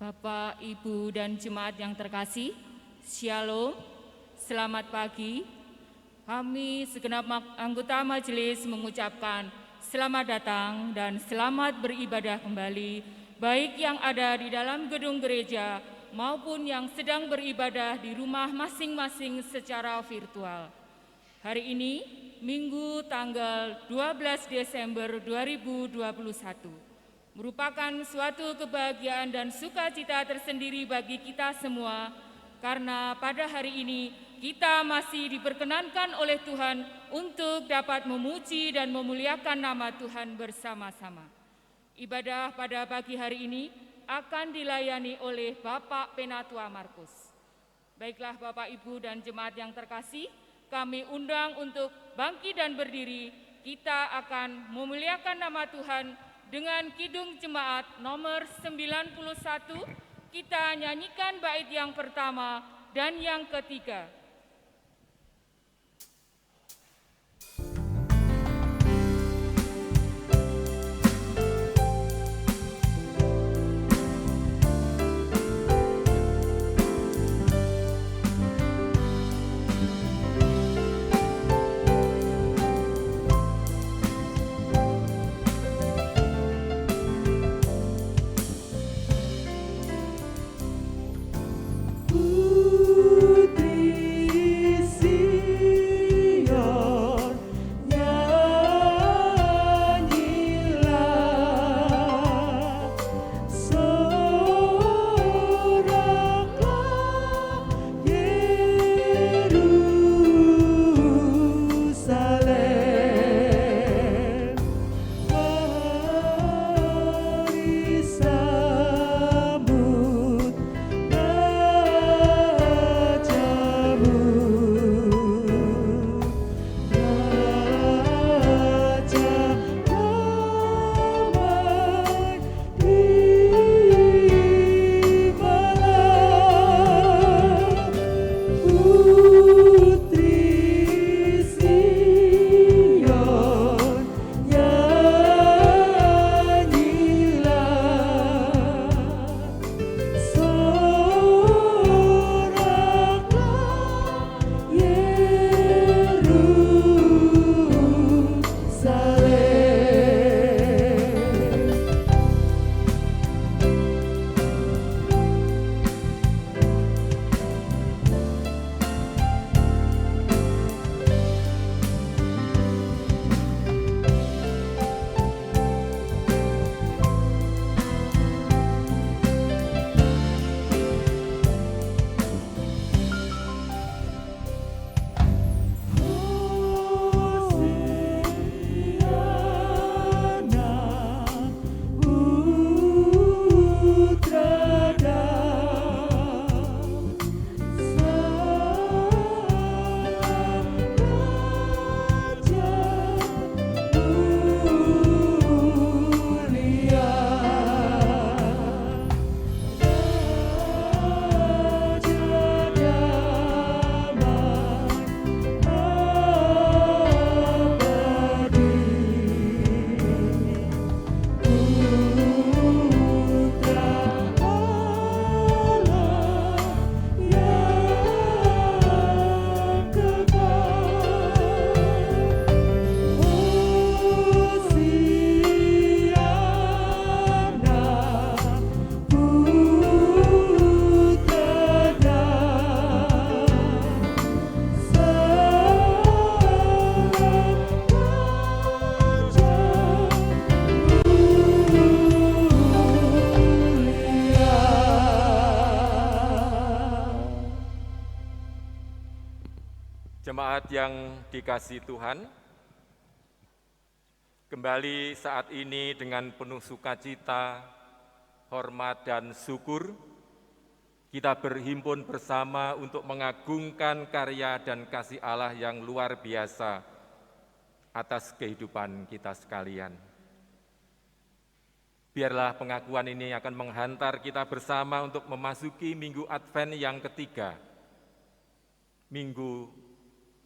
Bapak, Ibu, dan jemaat yang terkasih, Shalom, selamat pagi. Kami segenap anggota majelis mengucapkan selamat datang dan selamat beribadah kembali, baik yang ada di dalam gedung gereja maupun yang sedang beribadah di rumah masing-masing secara virtual. Hari ini, Minggu tanggal 12 Desember 2021. Merupakan suatu kebahagiaan dan sukacita tersendiri bagi kita semua, karena pada hari ini kita masih diperkenankan oleh Tuhan untuk dapat memuji dan memuliakan nama Tuhan bersama-sama. Ibadah pada pagi hari ini akan dilayani oleh Bapak Penatua Markus. Baiklah Bapak, Ibu, dan jemaat yang terkasih, kami undang untuk bangkit dan berdiri. Kita akan memuliakan nama Tuhan dengan kidung jemaat nomor 91, kita nyanyikan bait yang pertama dan yang ketiga. Jemaat yang dikasihi Tuhan, kembali saat ini dengan penuh sukacita, hormat dan syukur, kita berhimpun bersama untuk mengagungkan karya dan kasih Allah yang luar biasa atas kehidupan kita sekalian. Biarlah pengakuan ini akan menghantar kita bersama untuk memasuki Minggu Advent yang ketiga. Minggu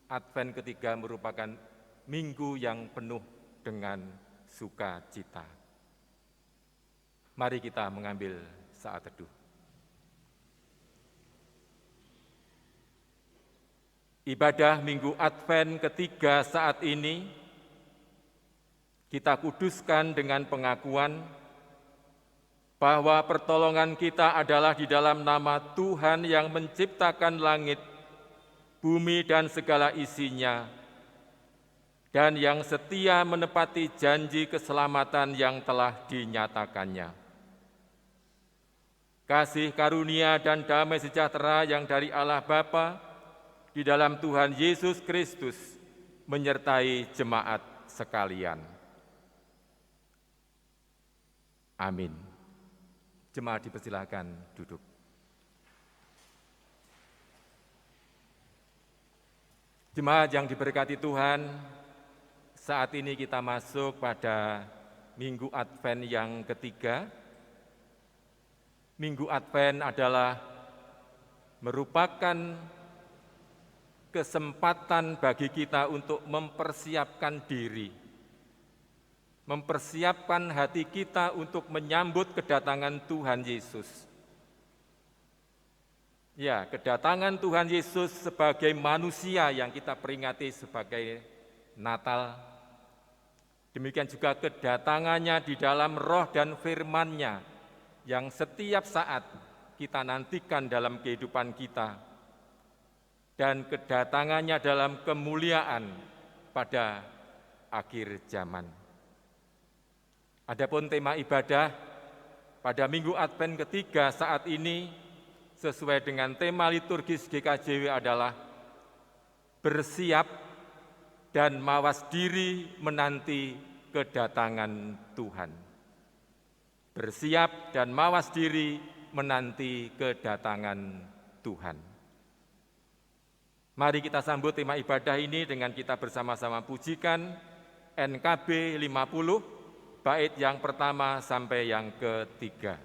Advent ketiga merupakan minggu yang penuh dengan sukacita. Mari kita mengambil saat teduh. Ibadah Minggu Advent ketiga saat ini kita kuduskan dengan pengakuan bahwa pertolongan kita adalah di dalam nama Tuhan yang menciptakan langit, bumi dan segala isinya, dan yang setia menepati janji keselamatan yang telah dinyatakannya. Kasih karunia dan damai sejahtera yang dari Allah Bapa di dalam Tuhan Yesus Kristus menyertai jemaat sekalian. Amin. Jemaat dipersilakan duduk. Jemaat yang diberkati Tuhan, saat ini kita masuk pada Minggu Advent yang ketiga. Minggu Advent adalah merupakan kesempatan bagi kita untuk mempersiapkan diri, mempersiapkan hati kita untuk menyambut kedatangan Tuhan Yesus. Ya, kedatangan Tuhan Yesus sebagai manusia yang kita peringati sebagai Natal. Demikian juga kedatangannya di dalam roh dan firman-Nya yang setiap saat kita nantikan dalam kehidupan kita, dan kedatangannya dalam kemuliaan pada akhir zaman. Adapun tema ibadah pada Minggu Advent ketiga saat ini sesuai dengan tema liturgis GKJW adalah bersiap dan mawas diri menanti kedatangan Tuhan. Bersiap dan mawas diri menanti kedatangan Tuhan. Mari kita sambut tema ibadah ini dengan kita bersama-sama pujikan NKB 50, bait yang pertama sampai yang ketiga.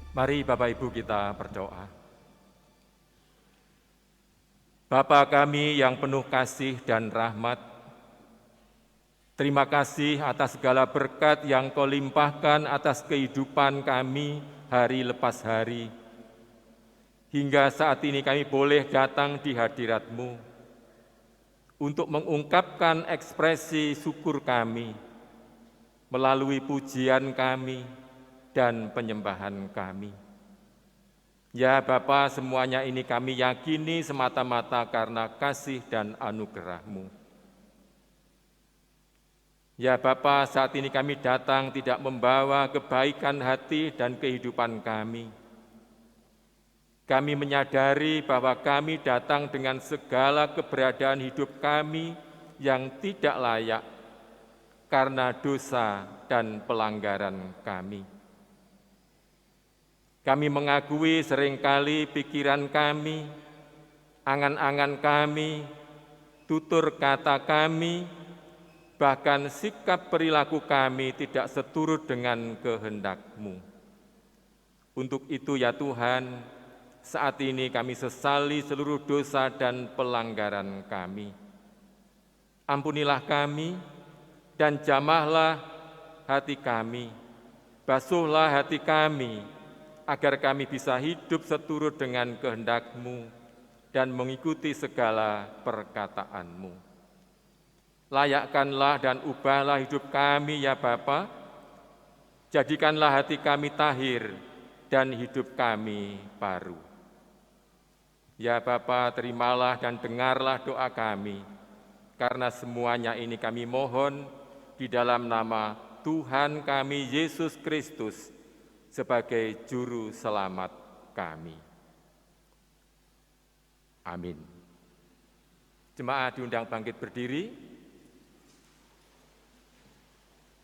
Mari Bapak Ibu kita berdoa. Bapa kami yang penuh kasih dan rahmat, terima kasih atas segala berkat yang Kau limpahkan atas kehidupan kami hari lepas hari. Hingga saat ini kami boleh datang di hadirat-Mu untuk mengungkapkan ekspresi syukur kami melalui pujian kami dan penyembahan kami. Ya Bapa, semuanya ini kami yakini semata-mata karena kasih dan anugerah-Mu. Ya Bapa, saat ini kami datang tidak membawa kebaikan hati dan kehidupan kami. Kami menyadari bahwa kami datang dengan segala keberadaan hidup kami yang tidak layak karena dosa dan pelanggaran kami. Kami mengakui seringkali pikiran kami, angan-angan kami, tutur kata kami, bahkan sikap perilaku kami tidak seturut dengan kehendak-Mu. Untuk itu ya Tuhan, saat ini kami sesali seluruh dosa dan pelanggaran kami. Ampunilah kami dan jamahlah hati kami, basuhlah hati kami, agar kami bisa hidup seturut dengan kehendak-Mu dan mengikuti segala perkataan-Mu. Layakkanlah dan ubahlah hidup kami ya Bapa, jadikanlah hati kami tahir dan hidup kami baru. Ya Bapa, terimalah dan dengarlah doa kami, karena semuanya ini kami mohon di dalam nama Tuhan kami Yesus Kristus sebagai Juru Selamat kami. Amin. Jemaat diundang bangkit berdiri.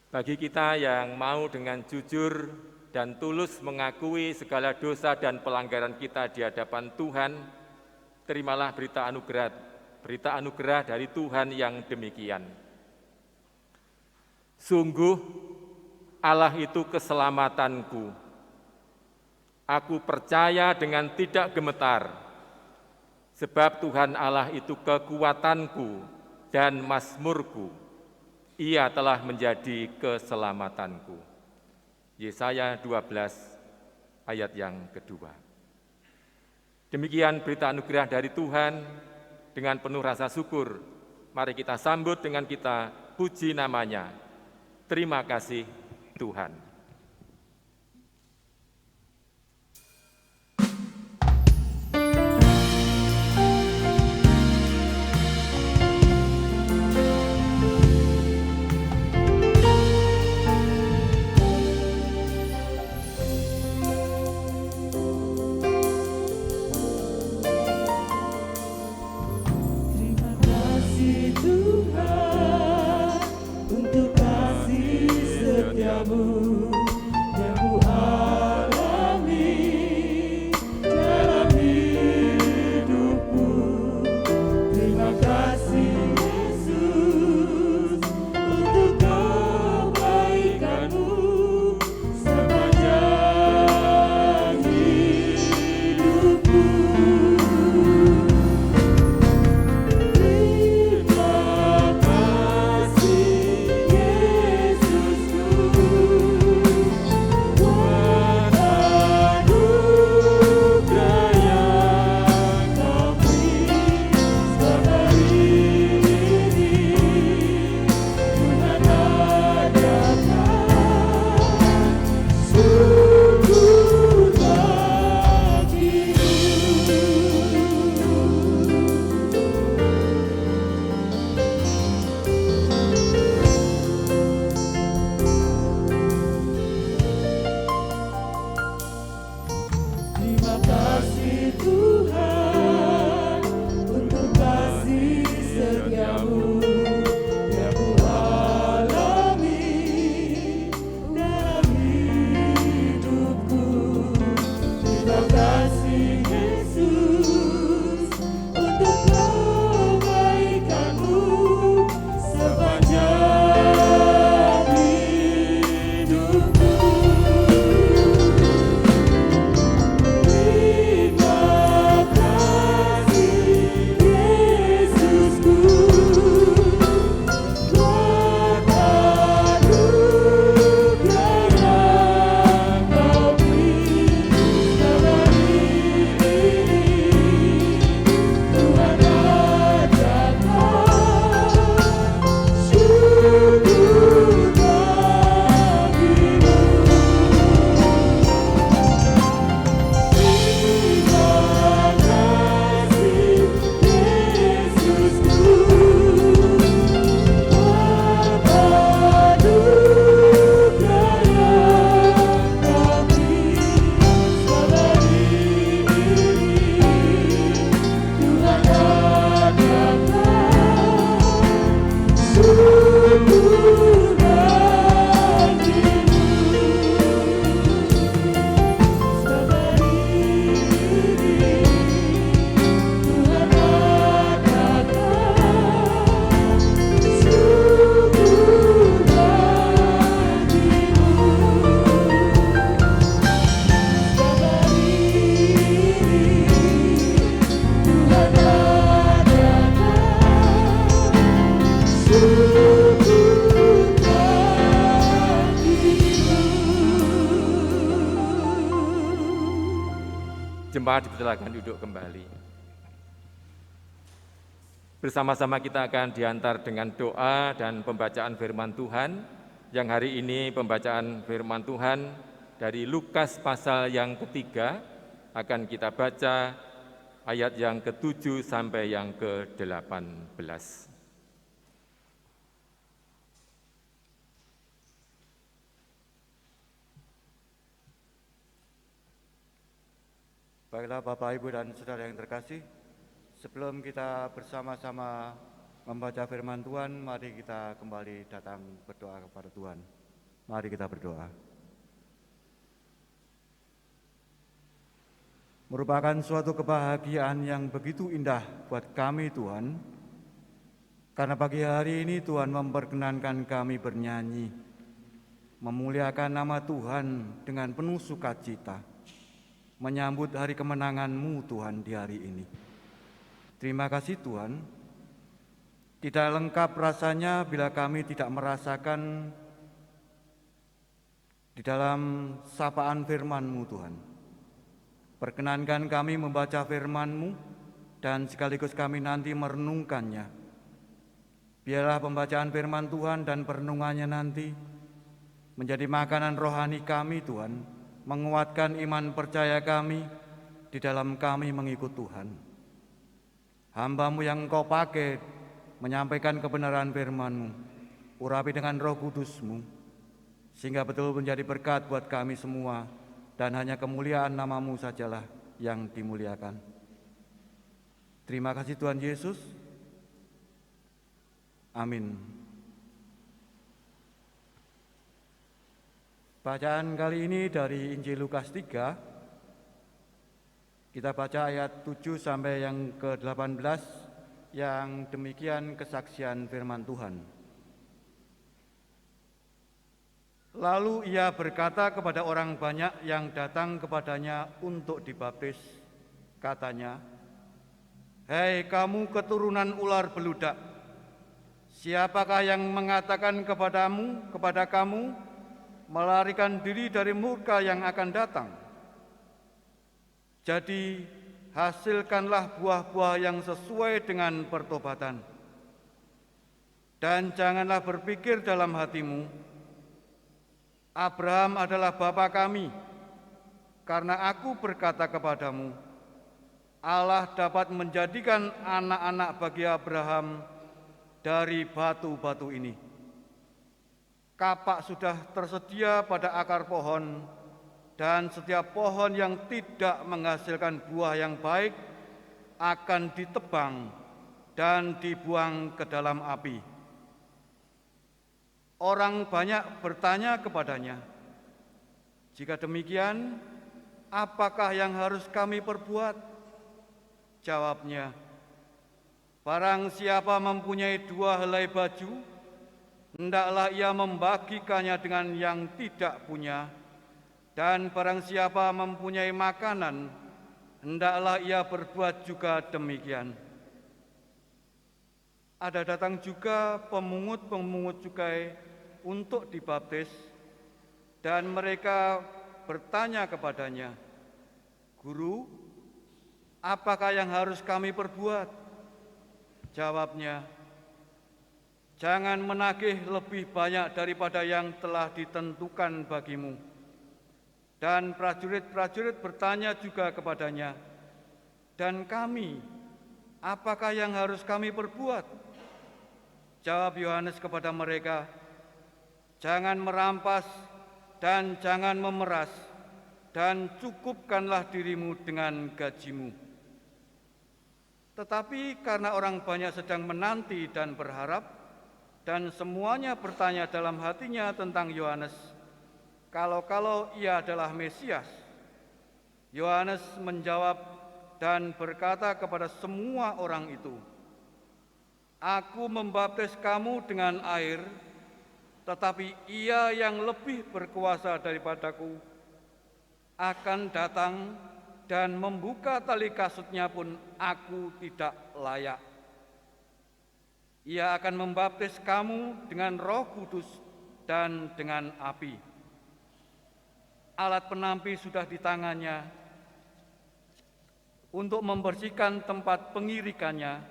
Bagi kita yang mau dengan jujur dan tulus mengakui segala dosa dan pelanggaran kita di hadapan Tuhan, terimalah berita anugerah dari Tuhan yang demikian. Sungguh Allah itu keselamatanku. Aku percaya dengan tidak gemetar, sebab Tuhan Allah itu kekuatanku dan mazmurku. Ia telah menjadi keselamatanku. Yesaya 12 ayat yang kedua. Demikian berita anugerah dari Tuhan. Dengan penuh rasa syukur, mari kita sambut dengan kita puji namanya. Terima kasih Tuhan. Jemaat dipersilakan duduk kembali. Bersama-sama kita akan diantar dengan doa dan pembacaan firman Tuhan, yang hari ini pembacaan firman Tuhan dari Lukas pasal yang ketiga, akan kita baca ayat yang ke-7 sampai yang ke-18. Baiklah Bapak, Ibu, dan Saudara yang terkasih, sebelum kita bersama-sama membaca firman Tuhan, mari kita kembali datang berdoa kepada Tuhan. Mari kita berdoa. Merupakan suatu kebahagiaan yang begitu indah buat kami Tuhan, karena pagi hari ini Tuhan memperkenankan kami bernyanyi, memuliakan nama Tuhan dengan penuh sukacita, menyambut hari kemenangan-Mu Tuhan di hari ini. Terima kasih Tuhan. Tidak lengkap rasanya bila kami tidak merasakan di dalam sapaan firman-Mu Tuhan. Perkenankan kami membaca firman-Mu dan sekaligus kami nanti merenungkannya. Biarlah pembacaan firman Tuhan dan perenungannya nanti menjadi makanan rohani kami Tuhan, menguatkan iman percaya kami di dalam kami mengikut Tuhan. Hamba-Mu yang Engkau pakai menyampaikan kebenaran firman-Mu, urapi dengan Roh Kudus-Mu, sehingga betul menjadi berkat buat kami semua, dan hanya kemuliaan nama-Mu sajalah yang dimuliakan. Terima kasih Tuhan Yesus. Amin. Bacaan kali ini dari Injil Lukas 3, kita baca ayat 7 sampai yang ke-18, yang demikian kesaksian firman Tuhan. Lalu ia berkata kepada orang banyak yang datang kepadanya untuk dibaptis, katanya, "Hei kamu keturunan ular beludak, siapakah yang mengatakan kepada kamu, melarikan diri dari murka yang akan datang? Jadi hasilkanlah buah-buah yang sesuai dengan pertobatan. Dan janganlah berpikir dalam hatimu, Abraham adalah bapa kami, karena aku berkata kepadamu, Allah dapat menjadikan anak-anak bagi Abraham dari batu-batu ini. Kapak sudah tersedia pada akar pohon, dan setiap pohon yang tidak menghasilkan buah yang baik akan ditebang dan dibuang ke dalam api." Orang banyak bertanya kepadanya, "Jika demikian, apakah yang harus kami perbuat?" Jawabnya, "Barang siapa mempunyai 2 helai baju, hendaklah ia membagikannya dengan yang tidak punya, dan barang siapa mempunyai makanan, hendaklah ia berbuat juga demikian." Ada datang juga pemungut-pemungut cukai untuk dibaptis, dan mereka bertanya kepadanya, "Guru, apakah yang harus kami perbuat?" Jawabnya, "Jangan menagih lebih banyak daripada yang telah ditentukan bagimu." Dan prajurit-prajurit bertanya juga kepadanya, "Dan kami, apakah yang harus kami perbuat?" Jawab Yohanes kepada mereka, "Jangan merampas dan jangan memeras, dan cukupkanlah dirimu dengan gajimu." Tetapi karena orang banyak sedang menanti dan berharap, dan semuanya bertanya dalam hatinya tentang Yohanes, kalau ia adalah Mesias, Yohanes menjawab dan berkata kepada semua orang itu, "Aku membaptis kamu dengan air, tetapi Ia yang lebih berkuasa daripadaku akan datang, dan membuka tali kasutnya pun aku tidak layak. Ia akan membaptis kamu dengan Roh Kudus dan dengan api. Alat penampi sudah di tangannya, untuk membersihkan tempat pengirikannya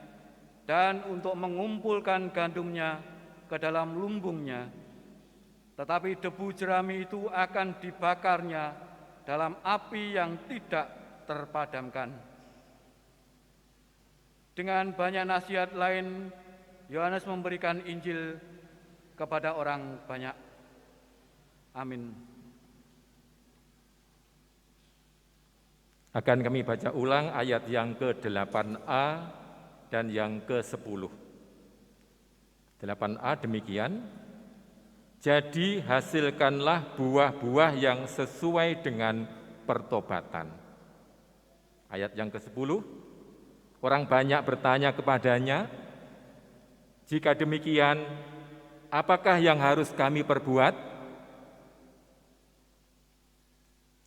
dan untuk mengumpulkan gandumnya ke dalam lumbungnya. Tetapi debu jerami itu akan dibakarnya dalam api yang tidak terpadamkan. Dengan banyak nasihat lain, Yohanes memberikan Injil kepada orang banyak. Amin. Akan kami baca ulang ayat yang ke-8a dan yang ke-10. 8a demikian, jadi hasilkanlah buah-buah yang sesuai dengan pertobatan. Ayat yang ke-10, orang banyak bertanya kepadanya, jika demikian, apakah yang harus kami perbuat?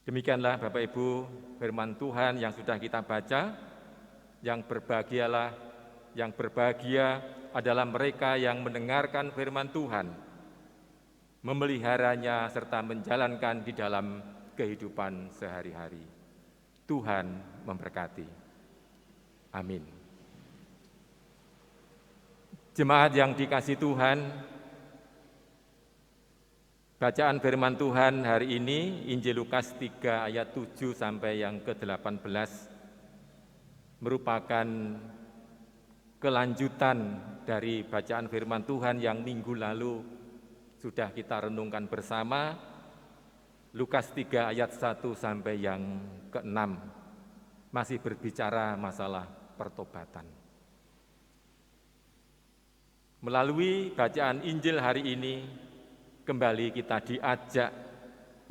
Demikianlah Bapak Ibu firman Tuhan yang sudah kita baca. Yang berbahagia adalah mereka yang mendengarkan firman Tuhan, memeliharanya serta menjalankan di dalam kehidupan sehari-hari. Tuhan memberkati. Amin. Jemaat yang dikasihi Tuhan, bacaan firman Tuhan hari ini, Injil Lukas 3 ayat 7 sampai yang ke-18, merupakan kelanjutan dari bacaan firman Tuhan yang minggu lalu sudah kita renungkan bersama, Lukas 3 ayat 1 sampai yang ke-6, masih berbicara masalah pertobatan. Melalui bacaan Injil hari ini, kembali kita diajak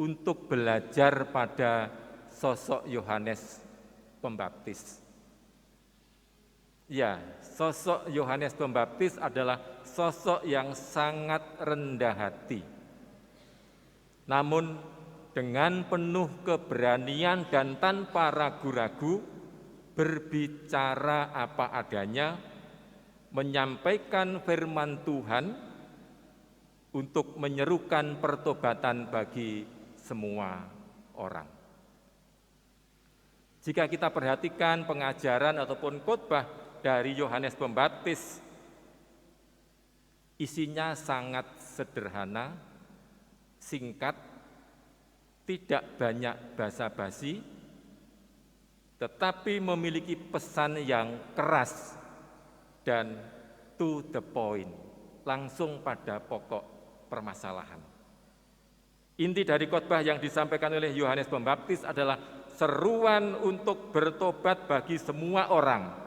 untuk belajar pada sosok Yohanes Pembaptis. Ya, sosok Yohanes Pembaptis adalah sosok yang sangat rendah hati. Namun dengan penuh keberanian dan tanpa ragu-ragu, berbicara apa adanya, menyampaikan firman Tuhan untuk menyerukan pertobatan bagi semua orang. Jika kita perhatikan pengajaran ataupun khotbah dari Yohanes Pembaptis, isinya sangat sederhana, singkat, tidak banyak basa-basi, tetapi memiliki pesan yang keras dan to the point, langsung pada pokok permasalahan. Inti dari khotbah yang disampaikan oleh Yohanes Pembaptis adalah seruan untuk bertobat bagi semua orang,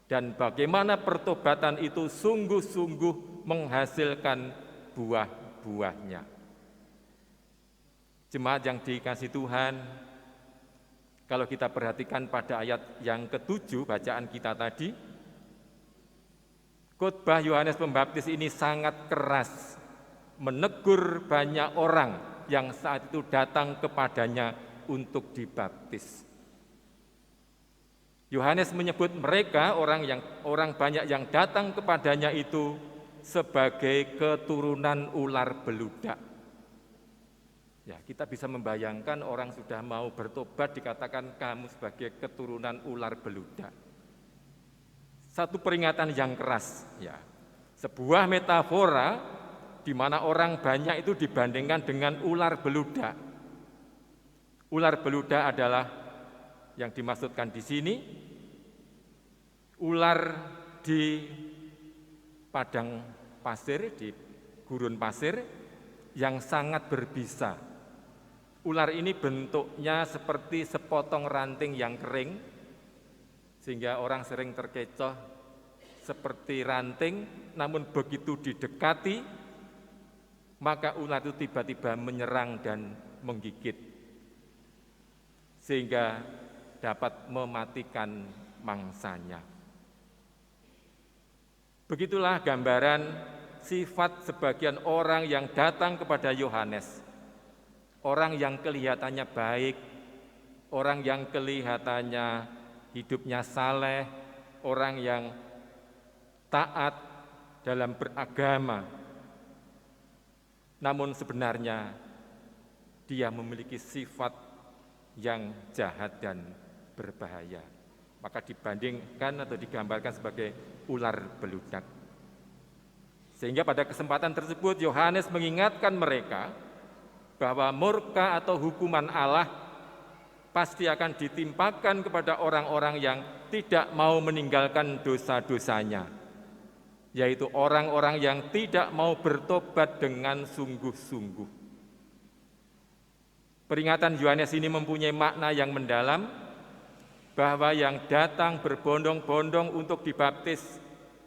dan bagaimana pertobatan itu sungguh-sungguh menghasilkan buah-buahnya. Jemaat yang dikasihi Tuhan, kalau kita perhatikan pada ayat yang ke-7 bacaan kita tadi, khotbah Yohanes Pembaptis ini sangat keras, menegur banyak orang yang saat itu datang kepadanya untuk dibaptis. Yohanes menyebut mereka, orang banyak yang datang kepadanya itu sebagai keturunan ular beludak. Ya, kita bisa membayangkan orang sudah mau bertobat dikatakan kamu sebagai keturunan ular beludak. Satu peringatan yang keras, ya. Sebuah metafora di mana orang banyak itu dibandingkan dengan ular beludak. Ular beludak adalah yang dimaksudkan di sini ular di padang pasir, di gurun pasir yang sangat berbisa. Ular ini bentuknya seperti sepotong ranting yang kering, sehingga orang sering terkecoh seperti ranting, namun begitu didekati, maka ular itu tiba-tiba menyerang dan menggigit, sehingga dapat mematikan mangsanya. Begitulah gambaran sifat sebagian orang yang datang kepada Yohanes. Orang yang kelihatannya baik, orang yang kelihatannya hidupnya saleh, orang yang taat dalam beragama. Namun sebenarnya dia memiliki sifat yang jahat dan berbahaya. Maka dibandingkan atau digambarkan sebagai ular beludak. Sehingga pada kesempatan tersebut Yohanes mengingatkan mereka bahwa murka atau hukuman Allah pasti akan ditimpakan kepada orang-orang yang tidak mau meninggalkan dosa-dosanya, yaitu orang-orang yang tidak mau bertobat dengan sungguh-sungguh. Peringatan Yohanes ini mempunyai makna yang mendalam, bahwa yang datang berbondong-bondong untuk dibaptis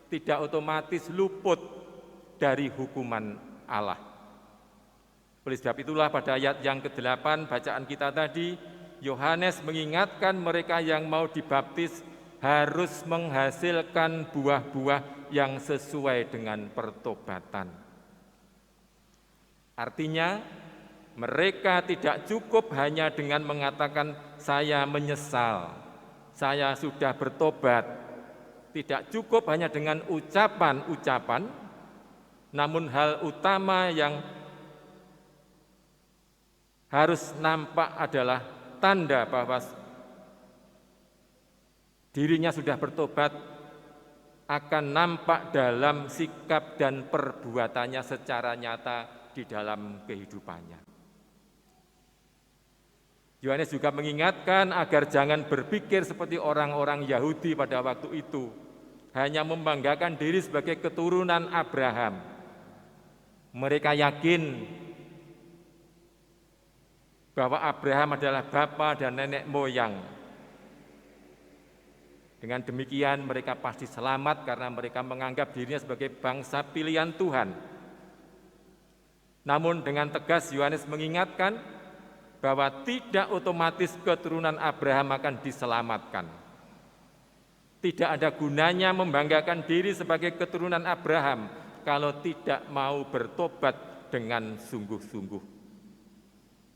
tidak otomatis luput dari hukuman Allah. Oleh sebab itulah pada ayat yang ke-8 bacaan kita tadi, Yohanes mengingatkan mereka yang mau dibaptis harus menghasilkan buah-buah yang sesuai dengan pertobatan. Artinya, mereka tidak cukup hanya dengan mengatakan saya menyesal, saya sudah bertobat. Tidak cukup hanya dengan ucapan-ucapan, namun hal utama yang harus nampak adalah tanda bahwa dirinya sudah bertobat akan nampak dalam sikap dan perbuatannya secara nyata di dalam kehidupannya. Yohanes juga mengingatkan agar jangan berpikir seperti orang-orang Yahudi pada waktu itu, hanya membanggakan diri sebagai keturunan Abraham. Mereka yakin bahwa Abraham adalah bapa dan nenek moyang. Dengan demikian mereka pasti selamat karena mereka menganggap dirinya sebagai bangsa pilihan Tuhan. Namun dengan tegas Yohanes mengingatkan bahwa tidak otomatis keturunan Abraham akan diselamatkan. Tidak ada gunanya membanggakan diri sebagai keturunan Abraham kalau tidak mau bertobat dengan sungguh-sungguh.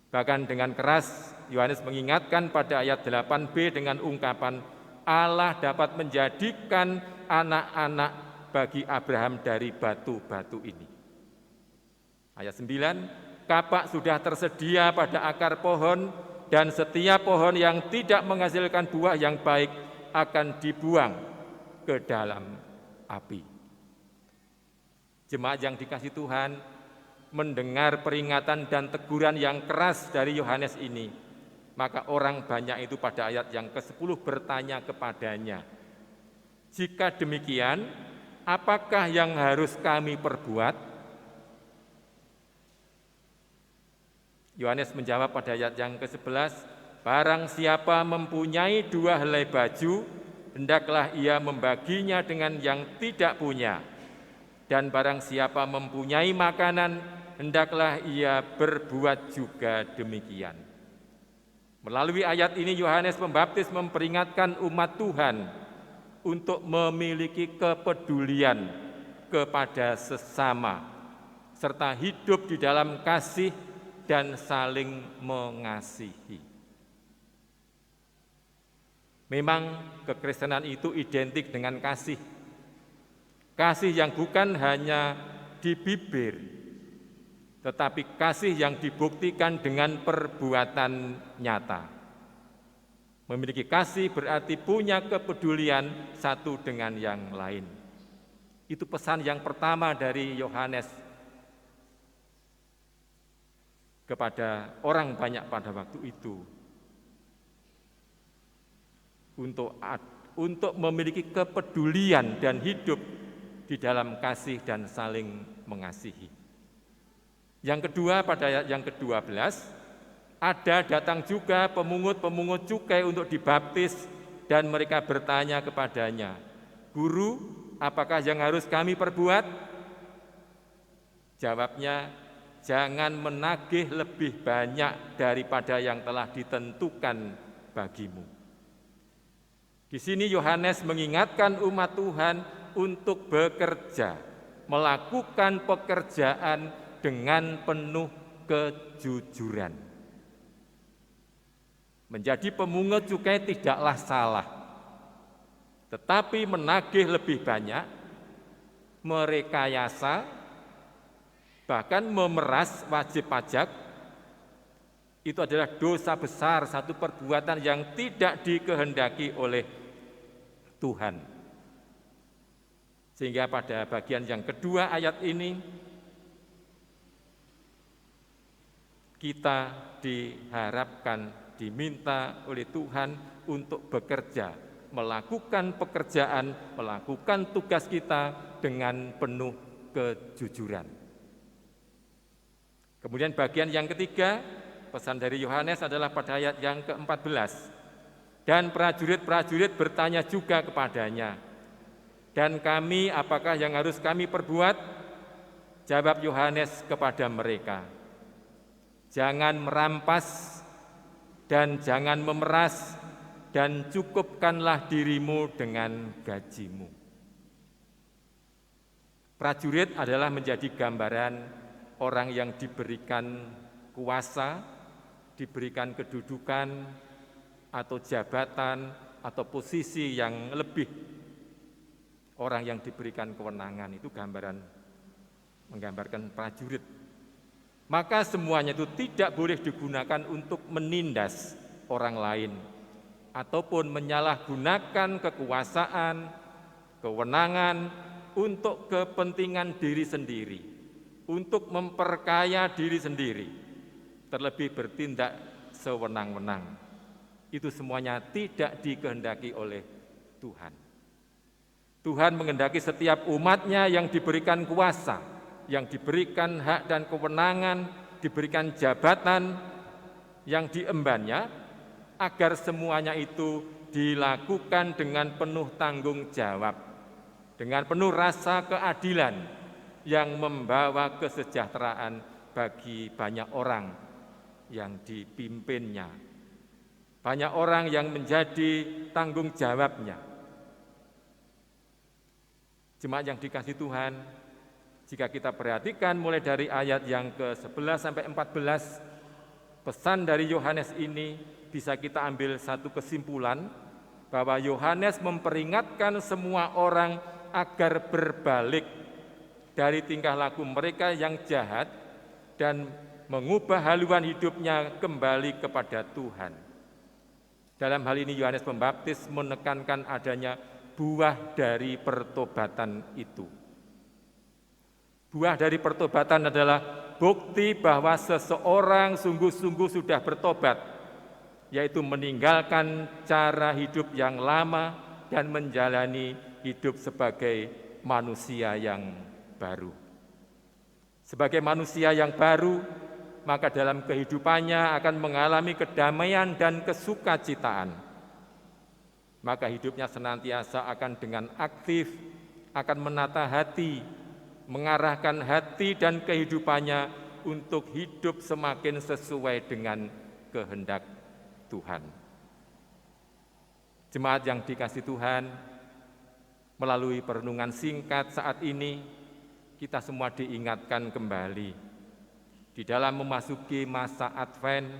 Bahkan dengan keras Yohanes mengingatkan pada ayat 8b dengan ungkapan Allah dapat menjadikan anak-anak bagi Abraham dari batu-batu ini. Ayat 9, kapak sudah tersedia pada akar pohon dan setiap pohon yang tidak menghasilkan buah yang baik akan dibuang ke dalam api. Jemaat yang dikasihi Tuhan, mendengar peringatan dan teguran yang keras dari Yohanes ini, maka orang banyak itu pada ayat yang ke-10 bertanya kepadanya, jika demikian, apakah yang harus kami perbuat? Yohanes menjawab pada ayat yang ke-11, barang siapa mempunyai 2 helai baju, hendaklah ia membaginya dengan yang tidak punya. Dan barang siapa mempunyai makanan, hendaklah ia berbuat juga demikian. Melalui ayat ini Yohanes Pembaptis memperingatkan umat Tuhan untuk memiliki kepedulian kepada sesama, serta hidup di dalam kasih dan saling mengasihi. Memang kekristenan itu identik dengan kasih. Kasih yang bukan hanya di bibir, tetapi kasih yang dibuktikan dengan perbuatan nyata. Memiliki kasih berarti punya kepedulian satu dengan yang lain. Itu pesan yang pertama dari Yohanes kepada orang banyak pada waktu itu, untuk memiliki kepedulian dan hidup di dalam kasih dan saling mengasihi. Yang kedua, pada ayat yang ke-12, ada datang juga pemungut-pemungut cukai untuk dibaptis dan mereka bertanya kepadanya, "Guru, apakah yang harus kami perbuat?" Jawabnya, "Jangan menagih lebih banyak daripada yang telah ditentukan bagimu." Di sini Yohanes mengingatkan umat Tuhan untuk bekerja, melakukan pekerjaan dengan penuh kejujuran. Menjadi pemungut cukai tidaklah salah, tetapi menagih lebih banyak, merekayasa, bahkan memeras wajib pajak, itu adalah dosa besar, satu perbuatan yang tidak dikehendaki oleh Tuhan. Sehingga pada bagian yang kedua ayat ini, kita diharapkan, diminta oleh Tuhan untuk bekerja, melakukan pekerjaan, melakukan tugas kita dengan penuh kejujuran. Kemudian bagian yang ketiga, pesan dari Yohanes adalah pada ayat yang ke-14. Dan prajurit-prajurit bertanya juga kepadanya, "Dan kami, apakah yang harus kami perbuat?" Jawab Yohanes kepada mereka, "Jangan merampas dan jangan memeras, dan cukupkanlah dirimu dengan gajimu." Prajurit adalah menjadi gambaran orang yang diberikan kuasa, diberikan kedudukan atau jabatan atau posisi yang lebih, orang yang diberikan kewenangan, itu menggambarkan prajurit. Maka semuanya itu tidak boleh digunakan untuk menindas orang lain ataupun menyalahgunakan kekuasaan, kewenangan untuk kepentingan diri sendiri, untuk memperkaya diri sendiri, terlebih bertindak sewenang-wenang. Itu semuanya tidak dikehendaki oleh Tuhan. Tuhan menghendaki setiap umatnya yang diberikan kuasa, yang diberikan hak dan kewenangan, diberikan jabatan yang diembannya, agar semuanya itu dilakukan dengan penuh tanggung jawab, dengan penuh rasa keadilan yang membawa kesejahteraan bagi banyak orang yang dipimpinnya, banyak orang yang menjadi tanggung jawabnya. Jemaat yang dikasihi Tuhan, jika kita perhatikan mulai dari ayat yang ke-11 sampai 14, pesan dari Yohanes ini bisa kita ambil satu kesimpulan bahwa Yohanes memperingatkan semua orang agar berbalik dari tingkah laku mereka yang jahat dan mengubah haluan hidupnya kembali kepada Tuhan. Dalam hal ini Yohanes Pembaptis menekankan adanya buah dari pertobatan itu. Buah dari pertobatan adalah bukti bahwa seseorang sungguh-sungguh sudah bertobat, yaitu meninggalkan cara hidup yang lama dan menjalani hidup sebagai manusia yang baru. Sebagai manusia yang baru, maka dalam kehidupannya akan mengalami kedamaian dan kesukacitaan. Maka hidupnya senantiasa akan dengan aktif, akan menata hati, mengarahkan hati dan kehidupannya untuk hidup semakin sesuai dengan kehendak Tuhan. Jemaat yang dikasihi Tuhan, melalui perenungan singkat saat ini, kita semua diingatkan kembali di dalam memasuki masa Advent,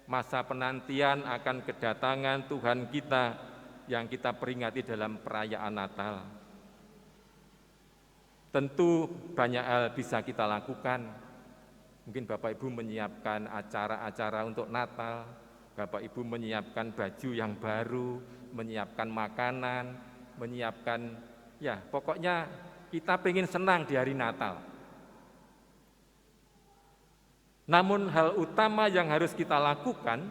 masa penantian akan kedatangan Tuhan kita yang kita peringati dalam perayaan Natal. Tentu banyak hal bisa kita lakukan. Mungkin Bapak Ibu menyiapkan acara-acara untuk Natal, Bapak Ibu menyiapkan baju yang baru, menyiapkan makanan, menyiapkan, ya pokoknya kita pengen senang di hari Natal. Namun hal utama yang harus kita lakukan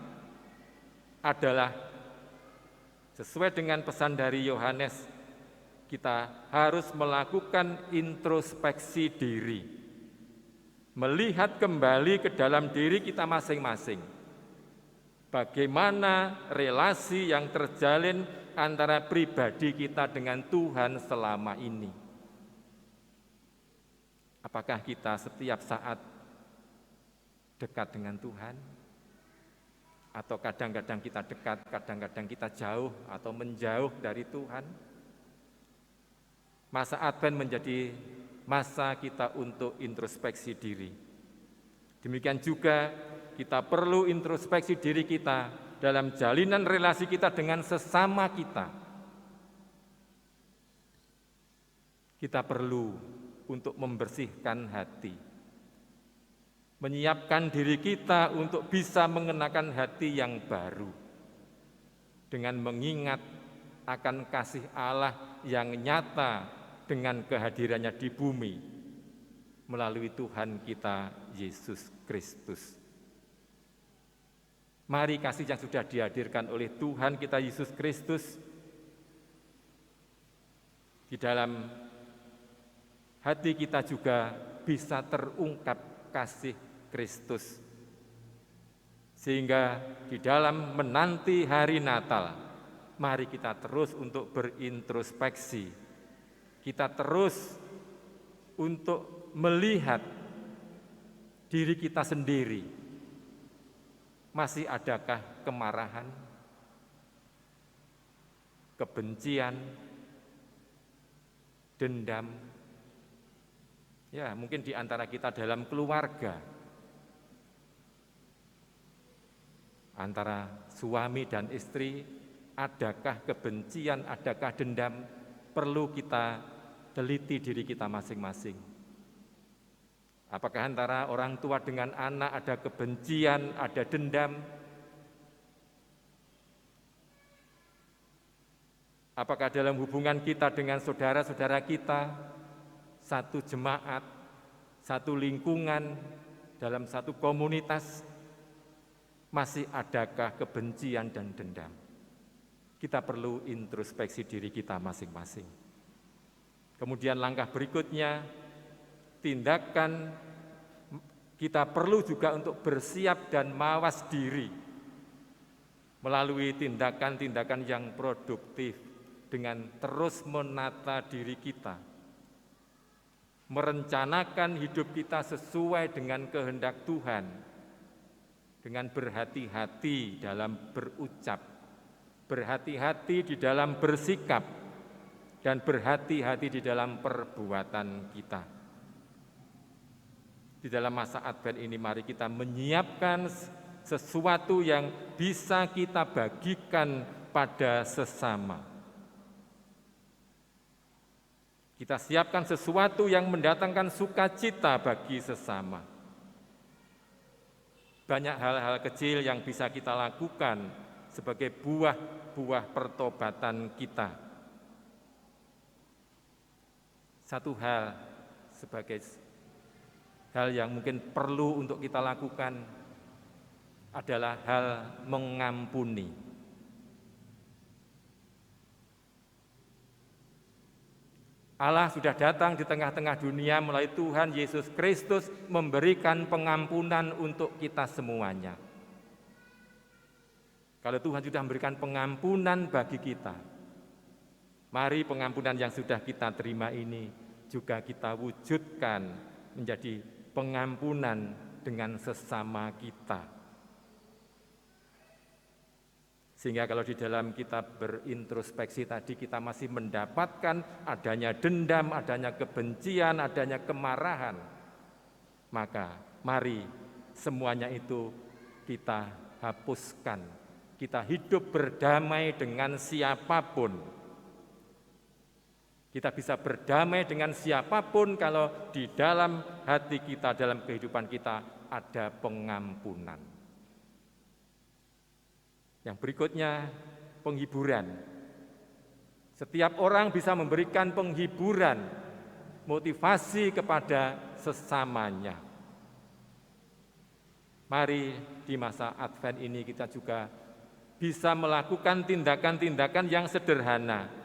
adalah sesuai dengan pesan dari Yohanes, kita harus melakukan introspeksi diri, melihat kembali ke dalam diri kita masing-masing. Bagaimana relasi yang terjalin antara pribadi kita dengan Tuhan selama ini? Apakah kita setiap saat dekat dengan Tuhan? Atau kadang-kadang kita dekat, kadang-kadang kita jauh atau menjauh dari Tuhan? Masa Advent menjadi masa kita untuk introspeksi diri. Demikian juga kita perlu introspeksi diri kita dalam jalinan relasi kita dengan sesama kita. Kita perlu untuk membersihkan hati, menyiapkan diri kita untuk bisa mengenakan hati yang baru dengan mengingat akan kasih Allah yang nyata dengan kehadirannya di bumi melalui Tuhan kita Yesus Kristus. Mari kasih yang sudah dihadirkan oleh Tuhan kita Yesus Kristus di dalam hati kita juga bisa terungkap kasih Kristus. Sehingga di dalam menanti hari Natal, mari kita terus untuk berintrospeksi. Kita terus untuk melihat diri kita sendiri. Masih adakah kemarahan, kebencian, dendam? Ya, mungkin di antara kita dalam keluarga, antara suami dan istri, adakah kebencian, adakah dendam? Perlu kita teliti diri kita masing-masing. Apakah antara orang tua dengan anak ada kebencian, ada dendam? Apakah dalam hubungan kita dengan saudara-saudara kita, satu jemaat, satu lingkungan, dalam satu komunitas, masih adakah kebencian dan dendam? Kita perlu introspeksi diri kita masing-masing. Kemudian langkah berikutnya, tindakan kita perlu juga untuk bersiap dan mawas diri melalui tindakan-tindakan yang produktif dengan terus menata diri kita, merencanakan hidup kita sesuai dengan kehendak Tuhan, dengan berhati-hati dalam berucap, berhati-hati di dalam bersikap, dan berhati-hati di dalam perbuatan kita. Di dalam masa Advent ini mari kita menyiapkan sesuatu yang bisa kita bagikan pada sesama. Kita siapkan sesuatu yang mendatangkan sukacita bagi sesama. Banyak hal-hal kecil yang bisa kita lakukan sebagai buah-buah pertobatan kita. Satu hal sebagai hal yang mungkin perlu untuk kita lakukan adalah hal mengampuni. Allah sudah datang di tengah-tengah dunia melalui Tuhan Yesus Kristus memberikan pengampunan untuk kita semuanya. Kalau Tuhan sudah memberikan pengampunan bagi kita, mari pengampunan yang sudah kita terima ini juga kita wujudkan menjadi pengampunan dengan sesama kita. Sehingga kalau di dalam kita berintrospeksi tadi kita masih mendapatkan adanya dendam, adanya kebencian, adanya kemarahan, maka mari semuanya itu kita hapuskan. Kita hidup berdamai dengan siapapun. Kita bisa berdamai dengan siapapun kalau di dalam hati kita, dalam kehidupan kita ada pengampunan. Yang berikutnya, penghiburan. Setiap orang bisa memberikan penghiburan, motivasi kepada sesamanya. Mari di masa Advent ini kita juga bisa melakukan tindakan-tindakan yang sederhana,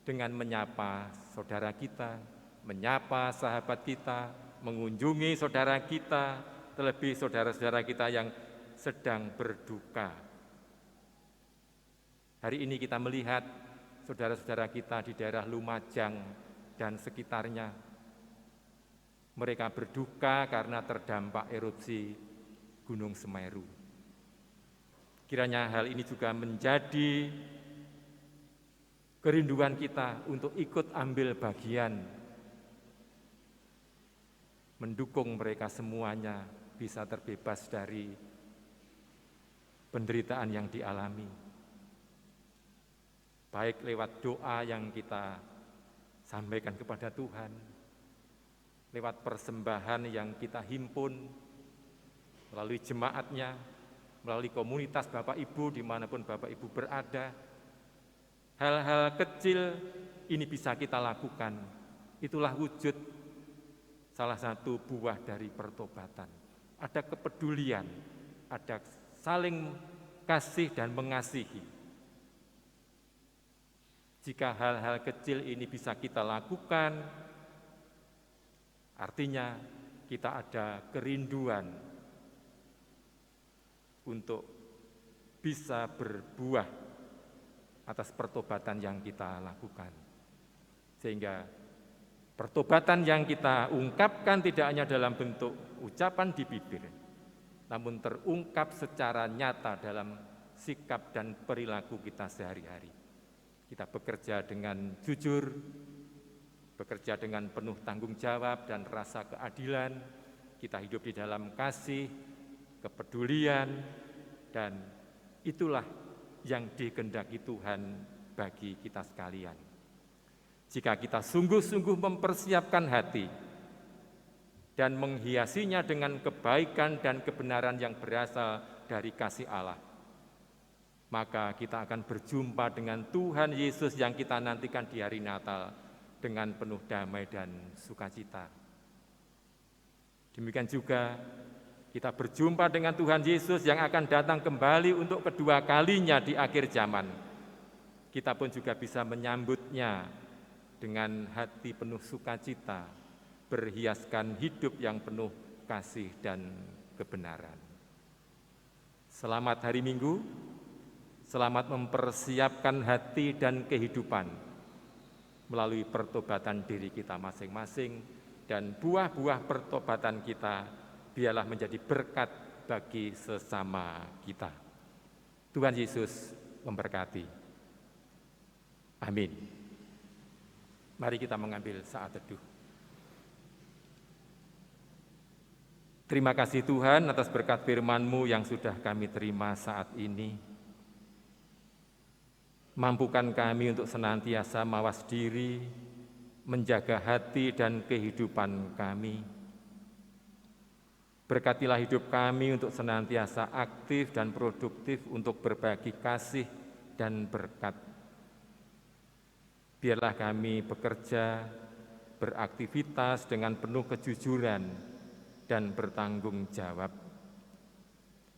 dengan menyapa saudara kita, menyapa sahabat kita, mengunjungi saudara kita, terlebih saudara-saudara kita yang sedang berduka. Hari ini kita melihat saudara-saudara kita di daerah Lumajang dan sekitarnya. Mereka berduka karena terdampak erupsi Gunung Semeru. Kiranya hal ini juga menjadi kerinduan kita untuk ikut ambil bagian, mendukung mereka semuanya bisa terbebas dari penderitaan yang dialami. Baik lewat doa yang kita sampaikan kepada Tuhan, lewat persembahan yang kita himpun, melalui jemaatnya, melalui komunitas Bapak Ibu dimanapun Bapak Ibu berada. Hal-hal kecil ini bisa kita lakukan. Itulah wujud salah satu buah dari pertobatan. Ada kepedulian, ada saling kasih dan mengasihi. Jika hal-hal kecil ini bisa kita lakukan, artinya kita ada kerinduan untuk bisa berbuah atas pertobatan yang kita lakukan. Sehingga pertobatan yang kita ungkapkan tidak hanya dalam bentuk ucapan di bibir, namun terungkap secara nyata dalam sikap dan perilaku kita sehari-hari. Kita bekerja dengan jujur, bekerja dengan penuh tanggung jawab dan rasa keadilan, kita hidup di dalam kasih, kepedulian, dan itulah yang dikehendaki Tuhan bagi kita sekalian. Jika kita sungguh-sungguh mempersiapkan hati dan menghiasinya dengan kebaikan dan kebenaran yang berasal dari kasih Allah, maka kita akan berjumpa dengan Tuhan Yesus yang kita nantikan di hari Natal dengan penuh damai dan sukacita. Demikian juga kita berjumpa dengan Tuhan Yesus yang akan datang kembali untuk kedua kalinya di akhir zaman. Kita pun juga bisa menyambutnya dengan hati penuh sukacita, berhiaskan hidup yang penuh kasih dan kebenaran. Selamat hari Minggu, selamat mempersiapkan hati dan kehidupan melalui pertobatan diri kita masing-masing, dan buah-buah pertobatan kita biarlah menjadi berkat bagi sesama kita. Tuhan Yesus memberkati. Amin. Mari kita mengambil saat teduh. Terima kasih Tuhan atas berkat firman-Mu yang sudah kami terima saat ini. Mampukan kami untuk senantiasa mawas diri, menjaga hati dan kehidupan kami. Berkatilah hidup kami untuk senantiasa aktif dan produktif untuk berbagi kasih dan berkat. Biarlah kami bekerja, beraktivitas dengan penuh kejujuran dan bertanggung jawab,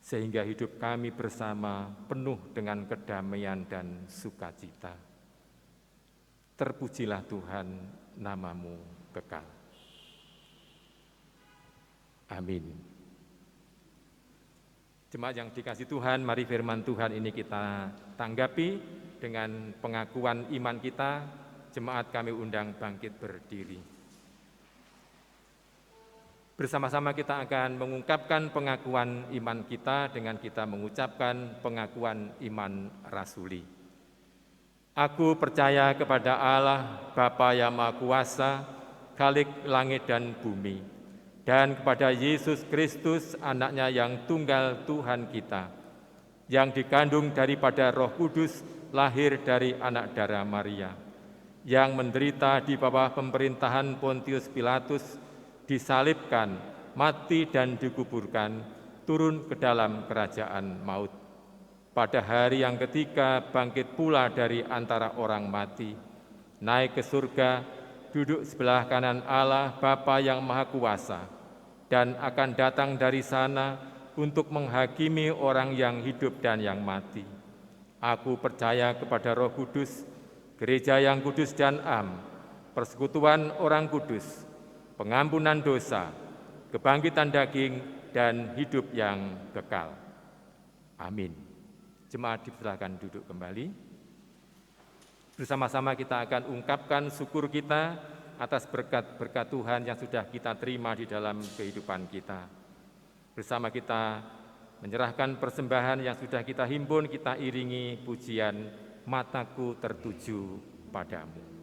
sehingga hidup kami bersama penuh dengan kedamaian dan sukacita. Terpujilah Tuhan, nama-Mu kekal. Amin. Jemaat yang dikasihi Tuhan, mari firman Tuhan ini kita tanggapi dengan pengakuan iman kita. Jemaat kami undang bangkit berdiri. Bersama-sama kita akan mengungkapkan pengakuan iman kita dengan kita mengucapkan pengakuan iman rasuli. Aku percaya kepada Allah, Bapa yang Maha Kuasa, Khalik langit dan bumi, dan kepada Yesus Kristus, Anaknya yang tunggal Tuhan kita, yang dikandung daripada Roh Kudus, lahir dari anak darah Maria, yang menderita di bawah pemerintahan Pontius Pilatus, disalibkan, mati dan dikuburkan, turun ke dalam kerajaan maut. Pada hari yang ketiga bangkit pula dari antara orang mati, naik ke surga, duduk sebelah kanan Allah Bapa yang Maha Kuasa, dan akan datang dari sana untuk menghakimi orang yang hidup dan yang mati. Aku percaya kepada Roh Kudus, gereja yang kudus dan am, persekutuan orang kudus, pengampunan dosa, kebangkitan daging, dan hidup yang kekal. Amin. Jemaat dipersilakan duduk kembali. Bersama-sama kita akan ungkapkan syukur kita atas berkat-berkat Tuhan yang sudah kita terima di dalam kehidupan kita. Bersama kita menyerahkan persembahan yang sudah kita himpun, kita iringi pujian Mataku Tertuju Padamu.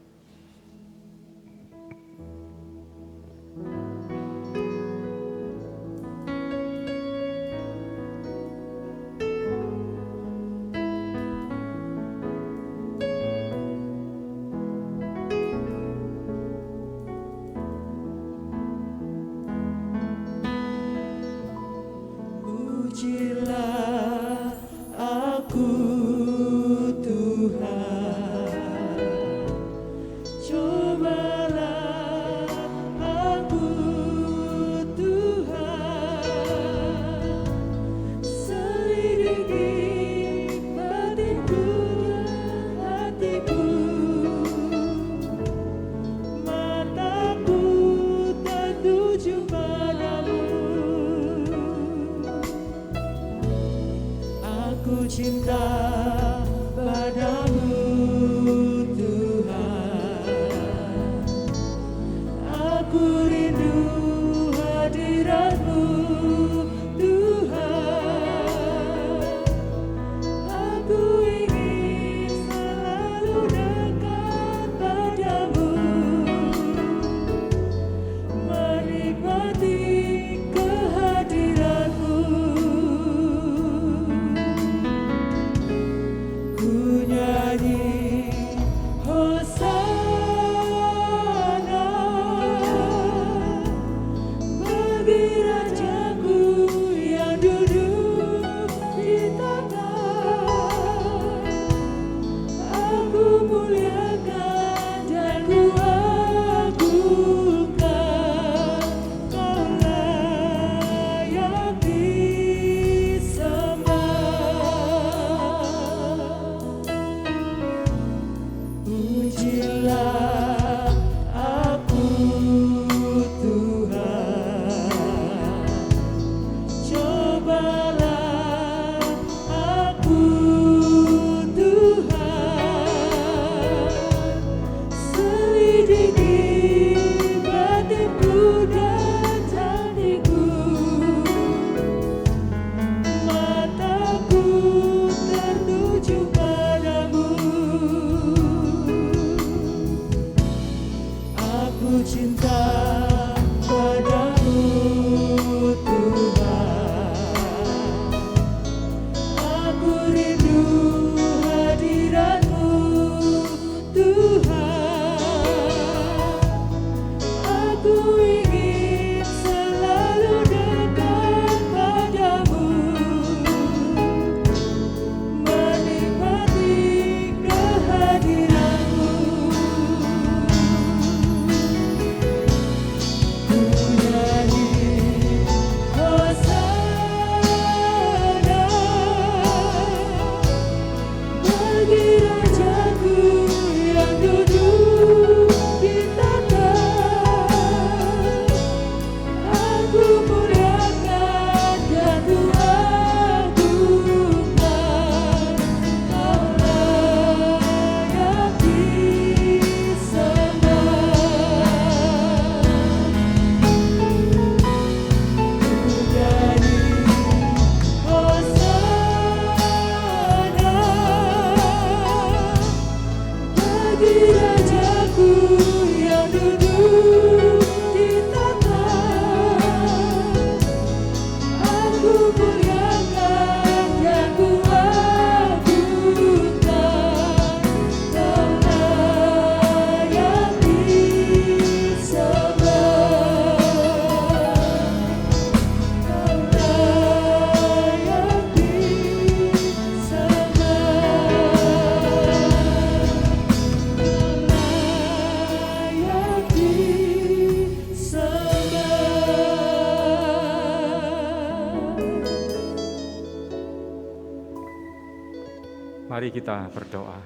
Mari kita berdoa.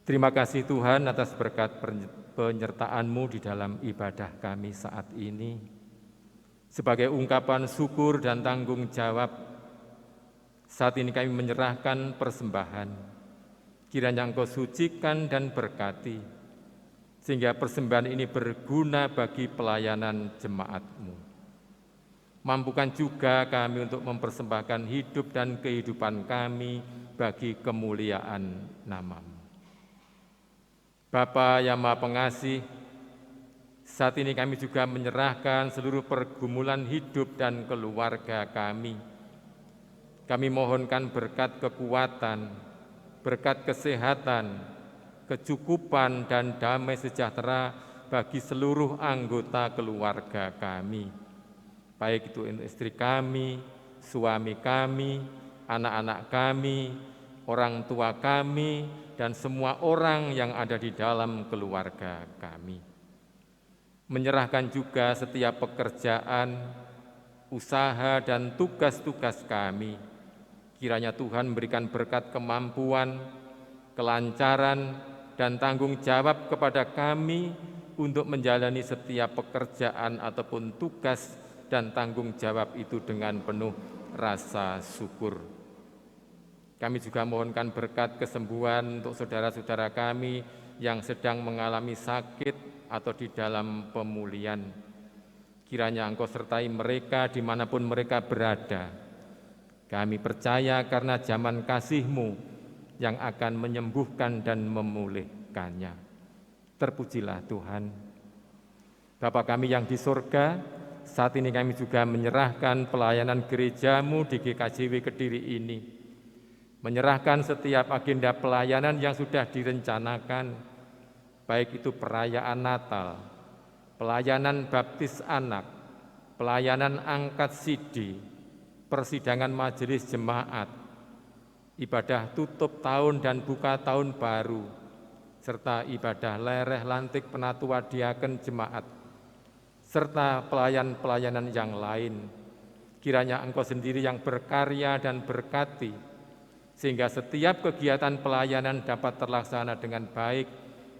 Terima kasih Tuhan atas berkat penyertaan-Mu di dalam ibadah kami saat ini. Sebagai ungkapan syukur dan tanggung jawab, saat ini kami menyerahkan persembahan. Kiranya Engkau sucikan dan berkati, sehingga persembahan ini berguna bagi pelayanan jemaat-Mu. Mampukan juga kami untuk mempersembahkan hidup dan kehidupan kami bagi kemuliaan nama-Mu. Bapa yang Maha Pengasih, saat ini kami juga menyerahkan seluruh pergumulan hidup dan keluarga kami. Kami mohonkan berkat kekuatan, berkat kesehatan, kecukupan dan damai sejahtera bagi seluruh anggota keluarga kami. Baik itu istri kami, suami kami, anak-anak kami, orang tua kami, dan semua orang yang ada di dalam keluarga kami. Menyerahkan juga setiap pekerjaan, usaha, dan tugas-tugas kami. Kiranya Tuhan memberikan berkat kemampuan, kelancaran, dan tanggung jawab kepada kami untuk menjalani setiap pekerjaan ataupun tugas dan tanggung jawab itu dengan penuh rasa syukur. Kami juga mohonkan berkat kesembuhan untuk saudara-saudara kami yang sedang mengalami sakit atau di dalam pemulihan. Kiranya Engkau sertai mereka dimanapun mereka berada. Kami percaya karena zaman kasih-Mu yang akan menyembuhkan dan memulihkannya. Terpujilah Tuhan. Bapa kami yang di surga, saat ini kami juga menyerahkan pelayanan gereja-Mu di GKJW Kediri ini. Menyerahkan setiap agenda pelayanan yang sudah direncanakan, baik itu perayaan Natal, pelayanan baptis anak, pelayanan angkat sidi, persidangan majelis jemaat, ibadah tutup tahun dan buka tahun baru, serta ibadah lereh lantik penatua diaken jemaat, serta pelayanan yang lain. Kiranya Engkau sendiri yang berkarya dan berkati, sehingga setiap kegiatan pelayanan dapat terlaksana dengan baik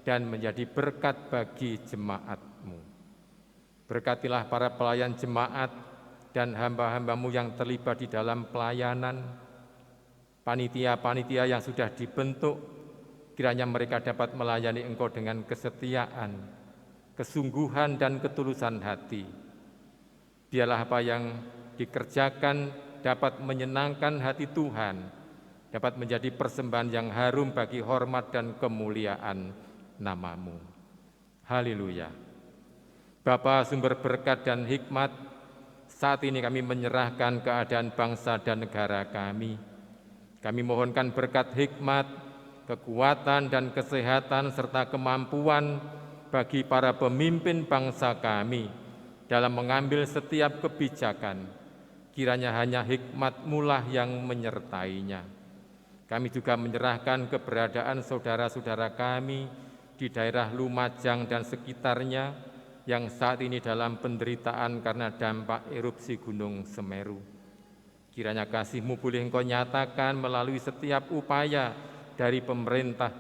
dan menjadi berkat bagi jemaat-Mu. Berkatilah para pelayan jemaat dan hamba-hamba-Mu yang terlibat di dalam pelayanan, panitia-panitia yang sudah dibentuk, kiranya mereka dapat melayani Engkau dengan kesetiaan, kesungguhan dan ketulusan hati. Biarlah apa yang dikerjakan dapat menyenangkan hati Tuhan, dapat menjadi persembahan yang harum bagi hormat dan kemuliaan nama-Mu. Haleluya. Bapa sumber berkat dan hikmat, saat ini kami menyerahkan keadaan bangsa dan negara kami. Kami mohonkan berkat hikmat, kekuatan dan kesehatan serta kemampuan bagi para pemimpin bangsa kami dalam mengambil setiap kebijakan. Kiranya hanya hikmat-Mu lah yang menyertainya. Kami juga menyerahkan keberadaan saudara-saudara kami di daerah Lumajang dan sekitarnya yang saat ini dalam penderitaan karena dampak erupsi Gunung Semeru. Kiranya kasih-Mu boleh Engkau nyatakan melalui setiap upaya dari pemerintah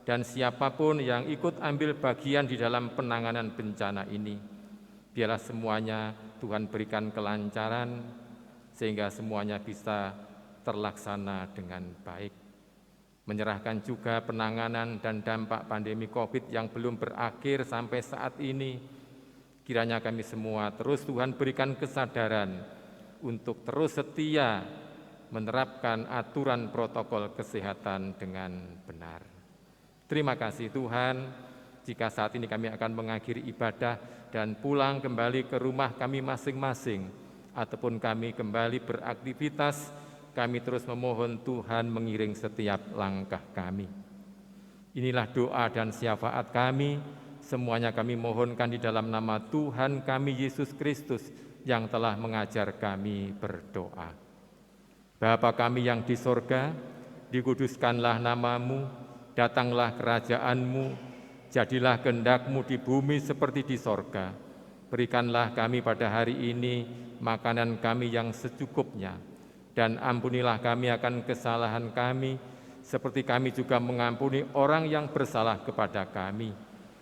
dan siapapun yang ikut ambil bagian di dalam penanganan bencana ini. Biarlah semuanya Tuhan berikan kelancaran sehingga semuanya bisa terlaksana dengan baik. Menyerahkan juga penanganan dan dampak pandemi COVID yang belum berakhir sampai saat ini. Kiranya kami semua terus Tuhan berikan kesadaran untuk terus setia menerapkan aturan protokol kesehatan dengan benar. Terima kasih Tuhan, jika saat ini kami akan mengakhiri ibadah dan pulang kembali ke rumah kami masing-masing, ataupun kami kembali beraktivitas, kami terus memohon Tuhan mengiring setiap langkah kami. Inilah doa dan syafaat kami, semuanya kami mohonkan di dalam nama Tuhan kami Yesus Kristus yang telah mengajar kami berdoa. Bapa kami yang di sorga, dikuduskanlah nama-Mu, datanglah kerajaan-Mu, jadilah kehendak-Mu di bumi seperti di sorga. Berikanlah kami pada hari ini makanan kami yang secukupnya, Dan ampunilah kami akan kesalahan kami, seperti kami juga mengampuni orang yang bersalah kepada kami.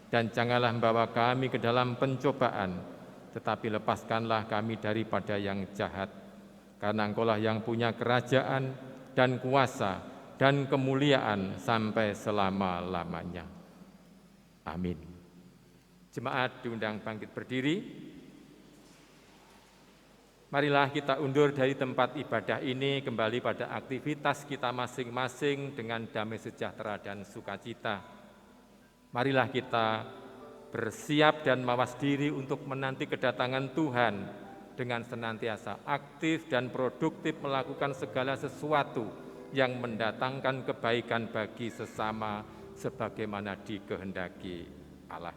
Dan janganlah membawa kami ke dalam pencobaan, tetapi lepaskanlah kami daripada yang jahat. Karena Engkaulah yang punya kerajaan dan kuasa dan kemuliaan sampai selama-lamanya. Amin. Jemaat diundang bangkit berdiri. Marilah kita undur dari tempat ibadah ini kembali pada aktivitas kita masing-masing dengan damai sejahtera dan sukacita. Marilah kita bersiap dan mawas diri untuk menanti kedatangan Tuhan dengan senantiasa aktif dan produktif melakukan segala sesuatu yang mendatangkan kebaikan bagi sesama sebagaimana dikehendaki Allah.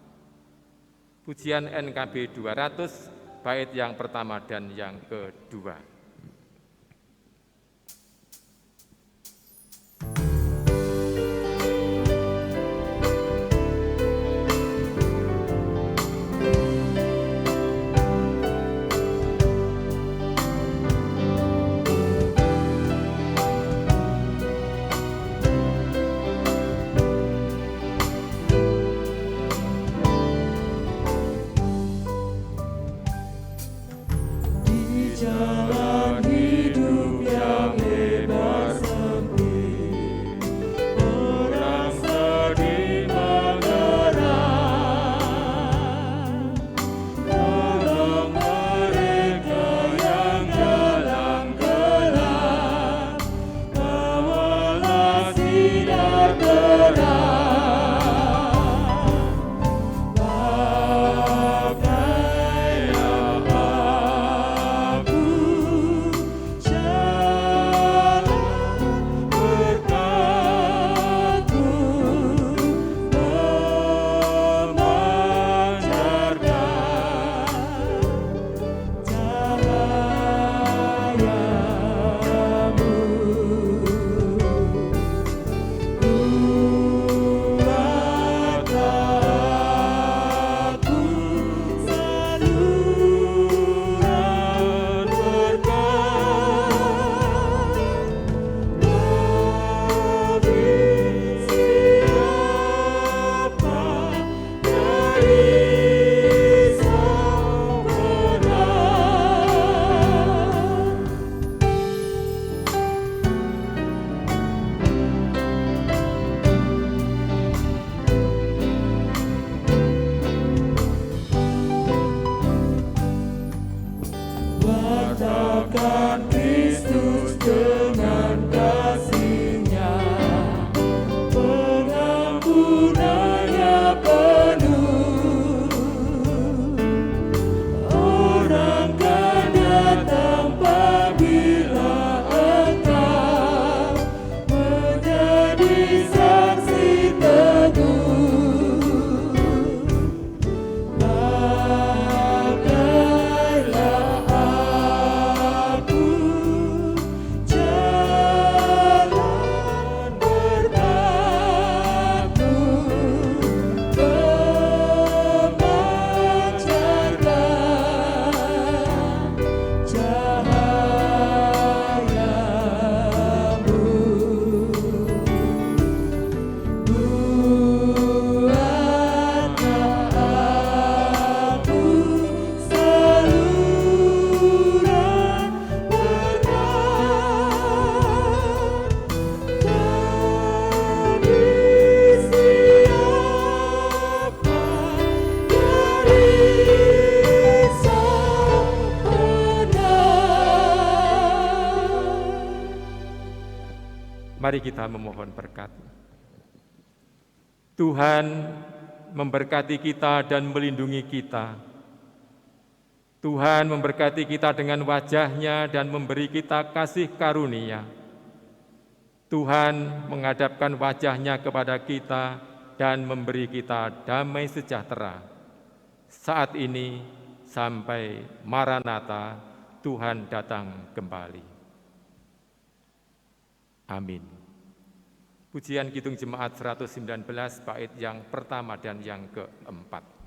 Pujian NKB 200, bait yang pertama dan yang kedua. Mari kita memohon berkat. Tuhan memberkati kita dan melindungi kita. Tuhan memberkati kita dengan wajah-Nya dan memberi kita kasih karunia. Tuhan menghadapkan wajah-Nya kepada kita dan memberi kita damai sejahtera. Saat ini sampai Maranatha, Tuhan datang kembali. Amin. Pujian Kidung Jemaat 119, bait yang pertama dan yang keempat.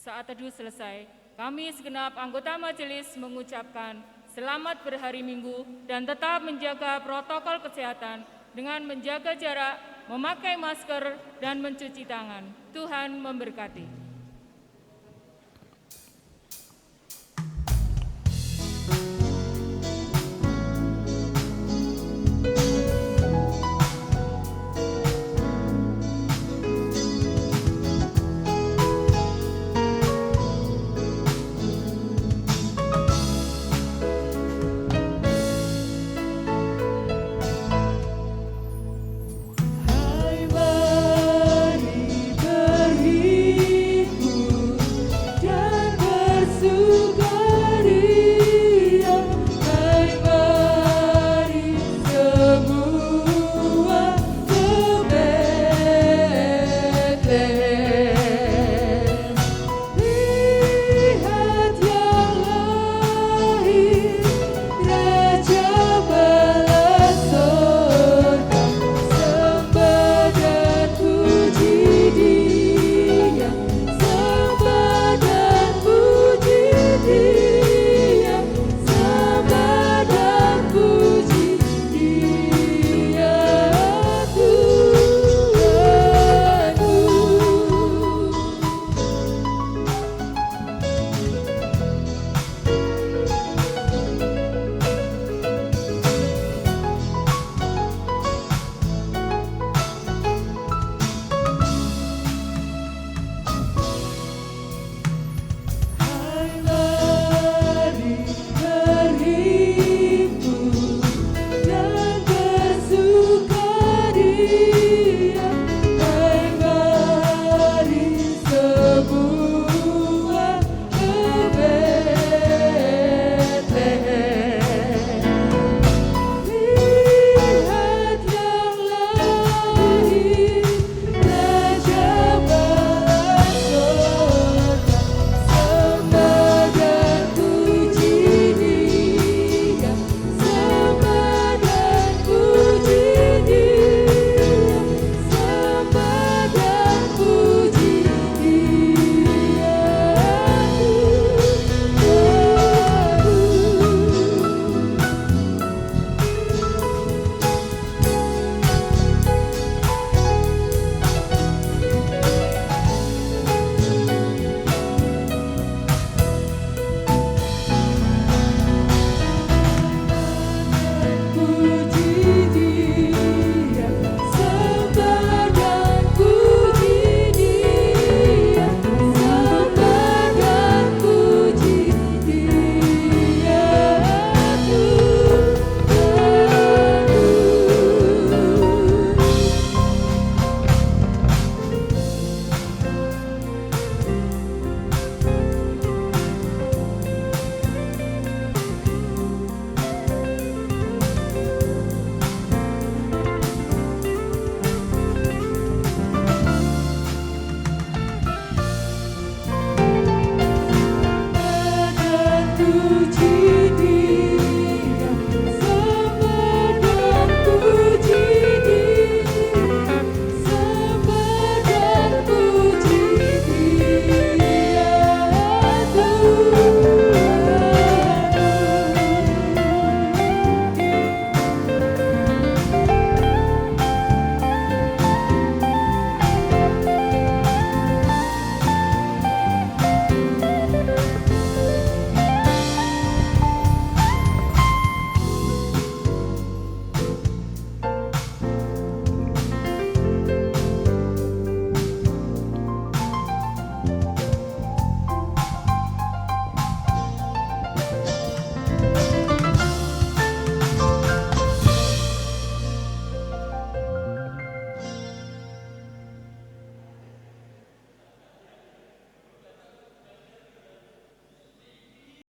Saat teduh selesai, kami segenap anggota majelis mengucapkan selamat berhari Minggu dan tetap menjaga protokol kesehatan dengan menjaga jarak, memakai masker, dan mencuci tangan. Tuhan memberkati.